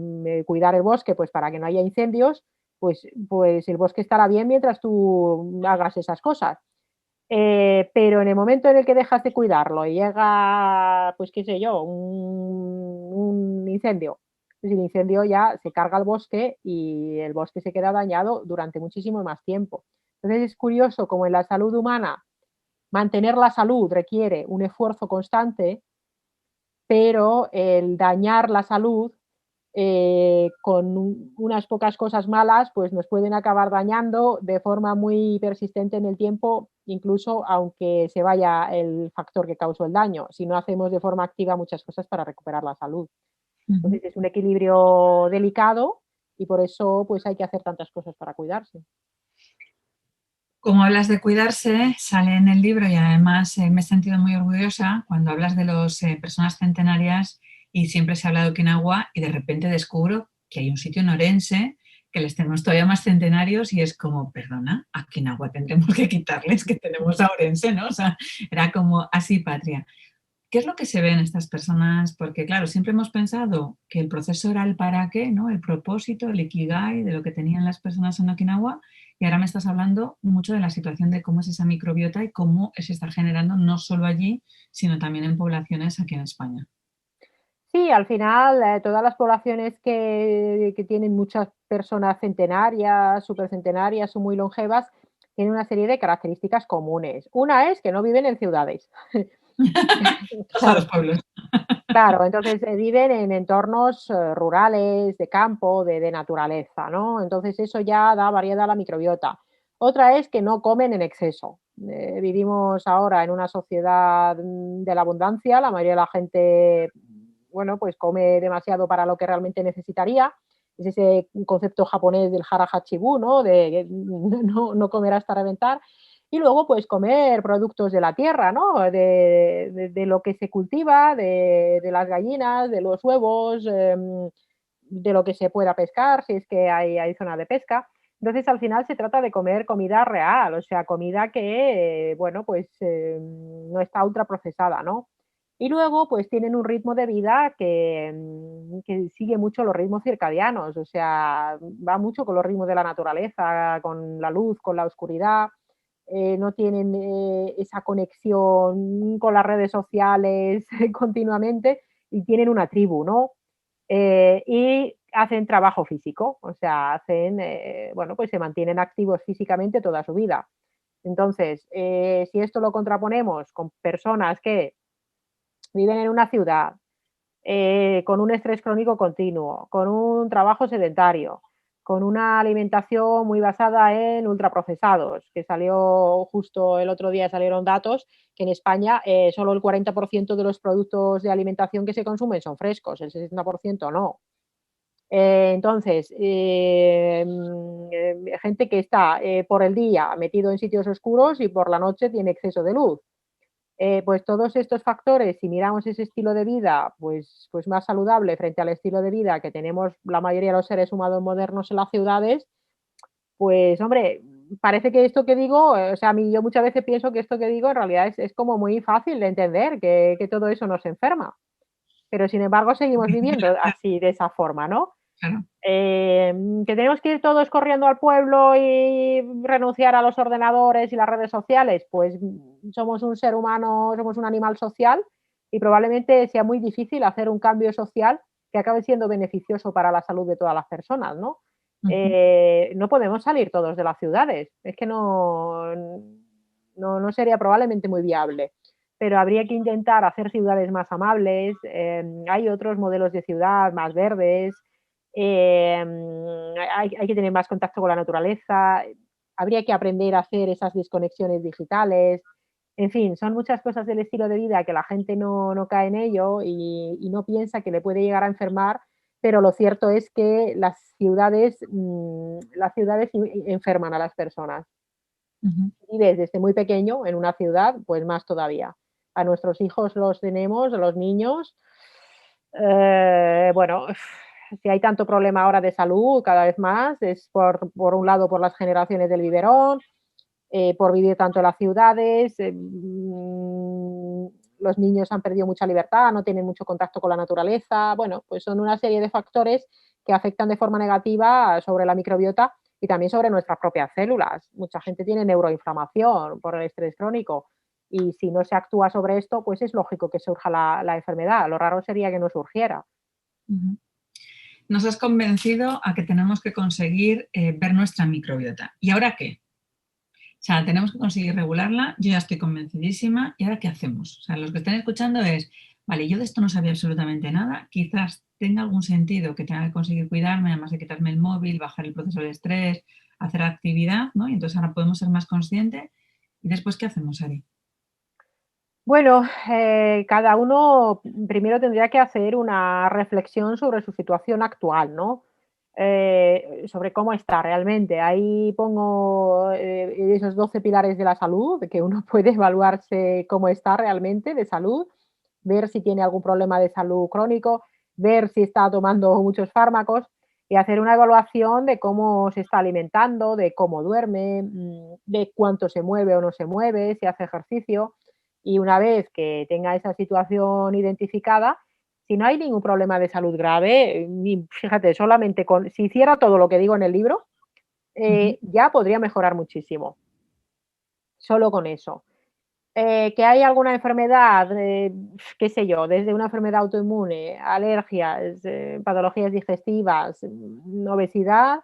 cuidar el bosque, pues para que no haya incendios, pues el bosque estará bien mientras tú hagas esas cosas. Pero en el momento en el que dejas de cuidarlo y llega, pues qué sé yo, un incendio, pues el incendio ya se carga el bosque y el bosque se queda dañado durante muchísimo más tiempo. Entonces es curioso como en la salud humana mantener la salud requiere un esfuerzo constante, pero el dañar la salud con unas pocas cosas malas, pues nos pueden acabar dañando de forma muy persistente en el tiempo, incluso aunque se vaya el factor que causó el daño, si no hacemos de forma activa muchas cosas para recuperar la salud. Ujú. Entonces es un equilibrio delicado y por eso pues hay que hacer tantas cosas para cuidarse. Como hablas de cuidarse, sale en el libro y además me he sentido muy orgullosa cuando hablas de las personas centenarias y siempre se habla de Okinawa y de repente descubro que hay un sitio en Orense que les tenemos todavía más centenarios y es como, perdona, a Okinawa tendremos que quitarles que tenemos a Orense, ¿no? O sea, era como así patria. ¿Qué es lo que se ve en estas personas? Porque, claro, siempre hemos pensado que el proceso era el para qué, ¿no? El propósito, el ikigai de lo que tenían las personas en Okinawa. Y ahora me estás hablando mucho de la situación de cómo es esa microbiota y cómo se está generando no solo allí, sino también en poblaciones aquí en España. Sí, al final todas las poblaciones que tienen muchas personas centenarias, supercentenarias o muy longevas, tienen una serie de características comunes. Una es que no viven en ciudades. Vas a los Claro, pueblos. claro, entonces viven en entornos rurales, de campo, de naturaleza, ¿no? Entonces eso ya da variedad a la microbiota. Otra es que no comen en exceso. Vivimos ahora en una sociedad de la abundancia, la mayoría de la gente, bueno, pues come demasiado para lo que realmente necesitaría. Es ese concepto japonés del hara hachibu, ¿no? De no comer hasta reventar. Y luego, pues comer productos de la tierra, ¿no? De lo que se cultiva, de las gallinas, de los huevos, de lo que se pueda pescar, si es que hay zona de pesca. Entonces, al final se trata de comer comida real, o sea, comida que, bueno, pues no está ultraprocesada, ¿no? Y luego, pues tienen un ritmo de vida que sigue mucho los ritmos circadianos, o sea, va mucho con los ritmos de la naturaleza, con la luz, con la oscuridad. No tienen esa conexión con las redes sociales continuamente y tienen una tribu, ¿no? Y hacen trabajo físico, o sea, hacen, bueno, pues se mantienen activos físicamente toda su vida. Entonces, si esto lo contraponemos con personas que viven en una ciudad, con un estrés crónico continuo, con un trabajo sedentario, con una alimentación muy basada en ultraprocesados, que salió justo el otro día, salieron datos que en España solo el 40% de los productos de alimentación que se consumen son frescos, el 60% no. Entonces, gente que está por el día metido en sitios oscuros y por la noche tiene exceso de luz. Pues todos estos factores, si miramos ese estilo de vida, pues más saludable frente al estilo de vida que tenemos la mayoría de los seres humanos modernos en las ciudades, pues hombre, parece que esto que digo, o sea, a mí yo muchas veces pienso que esto que digo en realidad es como muy fácil de entender, que todo eso nos enferma, pero sin embargo seguimos viviendo así, de esa forma, ¿no? Claro. Que tenemos que ir todos corriendo al pueblo y renunciar a los ordenadores y las redes sociales, pues somos un ser humano, somos un animal social y probablemente sea muy difícil hacer un cambio social que acabe siendo beneficioso para la salud de todas las personas, ¿no? Ujú. No podemos salir todos de las ciudades, es que no sería probablemente muy viable, pero habría que intentar hacer ciudades más amables, hay otros modelos de ciudad más verdes, hay que tener más contacto con la naturaleza, habría que aprender a hacer esas desconexiones digitales. En fin, son muchas cosas del estilo de vida que la gente no cae en ello y no piensa que le puede llegar a enfermar, pero lo cierto es que las ciudades enferman a las personas. Ujú. Y desde muy pequeño en una ciudad, pues más todavía. A nuestros hijos los tenemos, a los niños, bueno, si hay tanto problema ahora de salud cada vez más, es por un lado por las generaciones del biberón, por vivir tanto en las ciudades, los niños han perdido mucha libertad, no tienen mucho contacto con la naturaleza, bueno, pues son una serie de factores que afectan de forma negativa sobre la microbiota y también sobre nuestras propias células. Mucha gente tiene neuroinflamación por el estrés crónico y si no se actúa sobre esto, pues es lógico que surja la enfermedad. Lo raro sería que no surgiera. Ujú. Nos has convencido a que tenemos que conseguir ver nuestra microbiota. ¿Y ahora qué? O sea, tenemos que conseguir regularla. Yo ya estoy convencidísima. ¿Y ahora qué hacemos? O sea, los que estén escuchando es, vale, yo de esto no sabía absolutamente nada. Quizás tenga algún sentido que tenga que conseguir cuidarme, además de quitarme el móvil, bajar el proceso de estrés, hacer actividad, ¿no? Y entonces ahora podemos ser más conscientes. ¿Y después qué hacemos, Ari? Bueno, cada uno primero tendría que hacer una reflexión sobre su situación actual, ¿no? Sobre cómo está realmente. Ahí pongo esos 12 pilares de la salud, de que uno puede evaluarse cómo está realmente de salud, ver si tiene algún problema de salud crónico, ver si está tomando muchos fármacos y hacer una evaluación de cómo se está alimentando, de cómo duerme, de cuánto se mueve o no se mueve, si hace ejercicio. Y una vez que tenga esa situación identificada, si no hay ningún problema de salud grave, fíjate, solamente con, si hiciera todo lo que digo en el libro, Ujú. ya podría mejorar muchísimo, solo con eso. Que hay alguna enfermedad, qué sé yo, desde una enfermedad autoinmune, alergias, patologías digestivas, obesidad,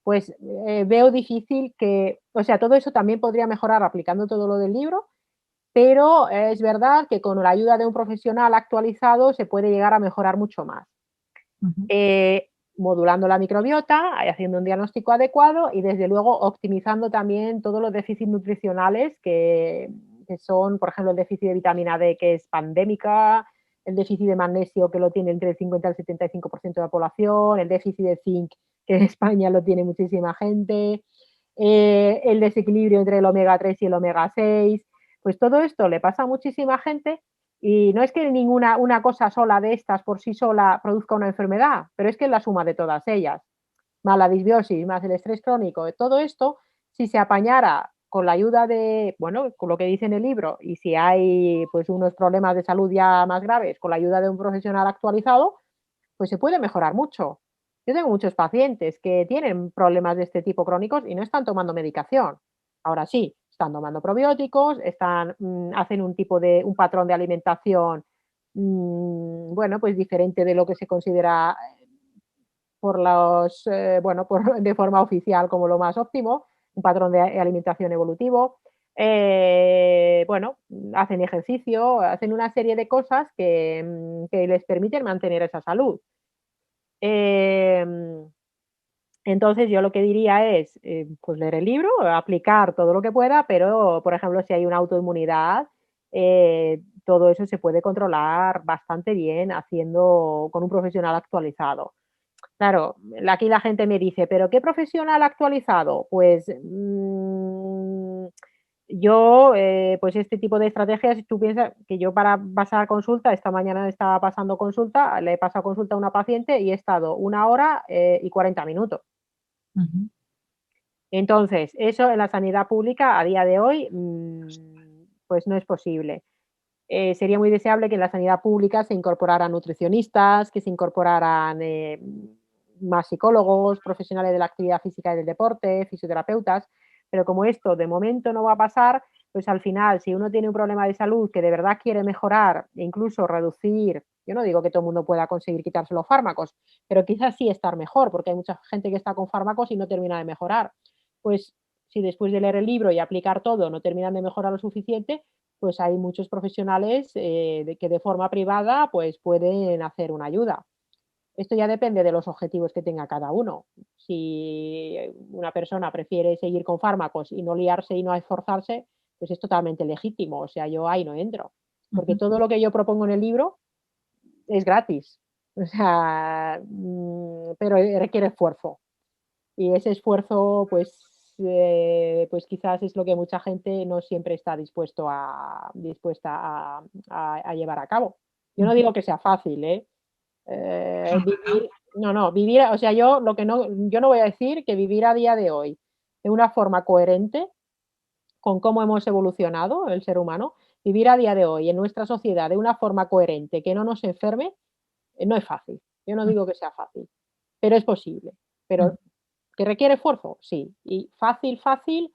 pues veo difícil que, o sea, todo eso también podría mejorar aplicando todo lo del libro, pero es verdad que con la ayuda de un profesional actualizado se puede llegar a mejorar mucho más. Ujú. modulando la microbiota, haciendo un diagnóstico adecuado y desde luego optimizando también todos los déficits nutricionales que son, por ejemplo, el déficit de vitamina D, que es pandémica, el déficit de magnesio, que lo tiene entre el 50 y el 75% de la población, el déficit de zinc, que en España lo tiene muchísima gente, el desequilibrio entre el omega 3 y el omega 6. Pues todo esto le pasa a muchísima gente y no es que ninguna una cosa sola de estas por sí sola produzca una enfermedad, pero es que es la suma de todas ellas, más la disbiosis, más el estrés crónico, de todo esto, si se apañara con la ayuda de, bueno, con lo que dice en el libro, y si hay pues unos problemas de salud ya más graves, con la ayuda de un profesional actualizado, pues se puede mejorar mucho. Yo tengo muchos pacientes que tienen problemas de este tipo crónicos y no están tomando medicación. Ahora sí, están tomando probióticos, hacen un tipo de, un patrón de alimentación, bueno, pues diferente de lo que se considera por los, bueno, de forma oficial como lo más óptimo, un patrón de alimentación evolutivo. Bueno, hacen ejercicio, hacen una serie de cosas que les permiten mantener esa salud. Em, entonces yo lo que diría es, pues leer el libro, aplicar todo lo que pueda, pero, por ejemplo, si hay una autoinmunidad, todo eso se puede controlar bastante bien haciendo con un profesional actualizado. Claro, aquí la gente me dice, ¿pero qué profesional actualizado? Pues yo, pues este tipo de estrategias, si tú piensas que yo para pasar consulta, esta mañana estaba pasando consulta, le he pasado consulta a una paciente y he estado 1 hora y 40 minutos. Ujú. Entonces, eso en la sanidad pública a día de hoy, pues no es posible. Sería muy deseable que en la sanidad pública se incorporaran nutricionistas, que se incorporaran más psicólogos, profesionales de la actividad física y del deporte, fisioterapeutas, pero como esto de momento no va a pasar, pues al final, si uno tiene un problema de salud que de verdad quiere mejorar e incluso reducir, yo no digo que todo el mundo pueda conseguir quitarse los fármacos, pero quizás sí estar mejor, porque hay mucha gente que está con fármacos y no termina de mejorar. Pues si después de leer el libro y aplicar todo no terminan de mejorar lo suficiente, pues hay muchos profesionales que de forma privada pues pueden hacer una ayuda. Esto ya depende de los objetivos que tenga cada uno. Si una persona prefiere seguir con fármacos y no liarse y no esforzarse, pues es totalmente legítimo. O sea, yo ahí no entro. Porque Ujú. todo lo que yo propongo en el libro es gratis. O sea, pero requiere esfuerzo. Y ese esfuerzo, pues quizás es lo que mucha gente no siempre está dispuesta a llevar a cabo. Yo no Ujú. digo que sea fácil, ¿eh? No, no. Vivir, no, no, vivir, o sea, yo lo que no, yo no voy a decir que vivir a día de hoy de una forma coherente con cómo hemos evolucionado el ser humano, vivir a día de hoy en nuestra sociedad de una forma coherente que no nos enferme, no es fácil. Yo no digo que sea fácil, pero es posible. Ujú. Pero ¿que requiere esfuerzo? Sí. Y fácil, fácil,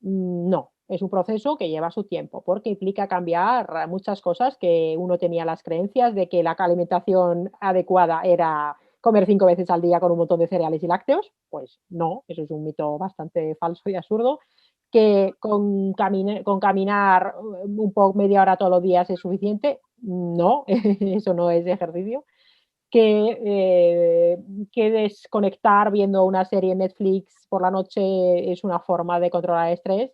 no. Es un proceso que lleva su tiempo, porque implica cambiar muchas cosas que uno tenía las creencias de que la alimentación adecuada era comer 5 veces al día con un montón de cereales y lácteos. Pues no, eso es un mito bastante falso y absurdo. Que con caminar un poco media hora todos los días es suficiente. No, eso no es ejercicio que desconectar viendo una serie en Netflix por la noche es una forma de controlar el estrés,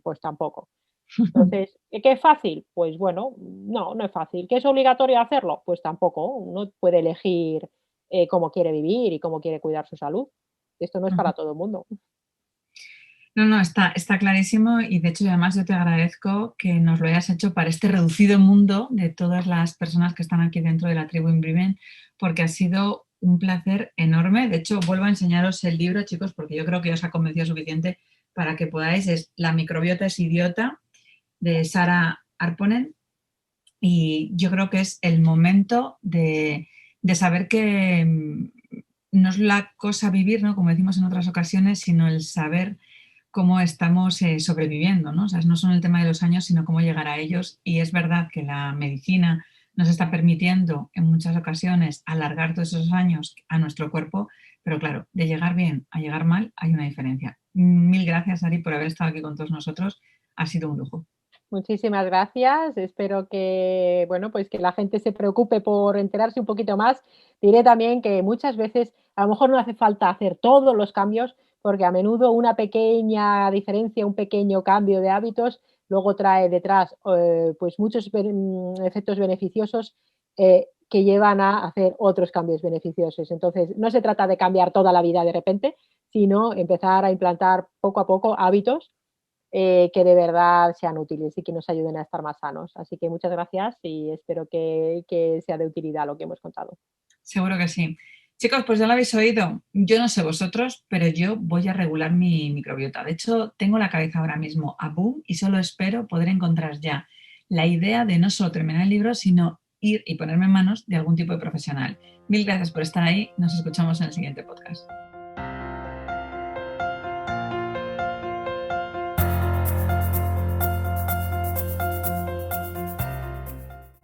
pues tampoco. Entonces, ¿qué es fácil? Pues bueno, no, no es fácil. ¿Que es obligatorio hacerlo? Pues tampoco. Uno puede elegir cómo quiere vivir y cómo quiere cuidar su salud. Esto no es Ujú. para todo el mundo. No, no, está clarísimo y de hecho además yo te agradezco que nos lo hayas hecho para este reducido mundo de todas las personas que están aquí dentro de la tribu Inbriven, porque ha sido un placer enorme. De hecho, vuelvo a enseñaros el libro, chicos, porque yo creo que os ha convencido suficiente para que podáis. Es La microbiota es idiota, de Sara Arponen, y yo creo que es el momento de saber que no es la cosa vivir, ¿no? Como decimos en otras ocasiones, sino el saber cómo estamos sobreviviendo, ¿no? O sea, no son el tema de los años, sino cómo llegar a ellos. Y es verdad que la medicina nos está permitiendo en muchas ocasiones alargar todos esos años a nuestro cuerpo, pero claro, de llegar bien a llegar mal hay una diferencia. Mil gracias, Ari, por haber estado aquí con todos nosotros. Ha sido un lujo. Muchísimas gracias. Espero que, bueno, pues que la gente se preocupe por enterarse un poquito más. Diré también que muchas veces a lo mejor no hace falta hacer todos los cambios, porque a menudo una pequeña diferencia, un pequeño cambio de hábitos, luego trae detrás pues muchos efectos beneficiosos que llevan a hacer otros cambios beneficiosos. Entonces, no se trata de cambiar toda la vida de repente, sino empezar a implantar poco a poco hábitos que de verdad sean útiles y que nos ayuden a estar más sanos. Así que muchas gracias y espero que sea de utilidad lo que hemos contado. Seguro que sí. Chicos, pues ya lo habéis oído. Yo no sé vosotros, pero yo voy a regular mi microbiota. De hecho, tengo la cabeza ahora mismo a boom y solo espero poder encontrar ya la idea de no solo terminar el libro, sino ir y ponerme en manos de algún tipo de profesional. Mil gracias por estar ahí. Nos escuchamos en el siguiente podcast.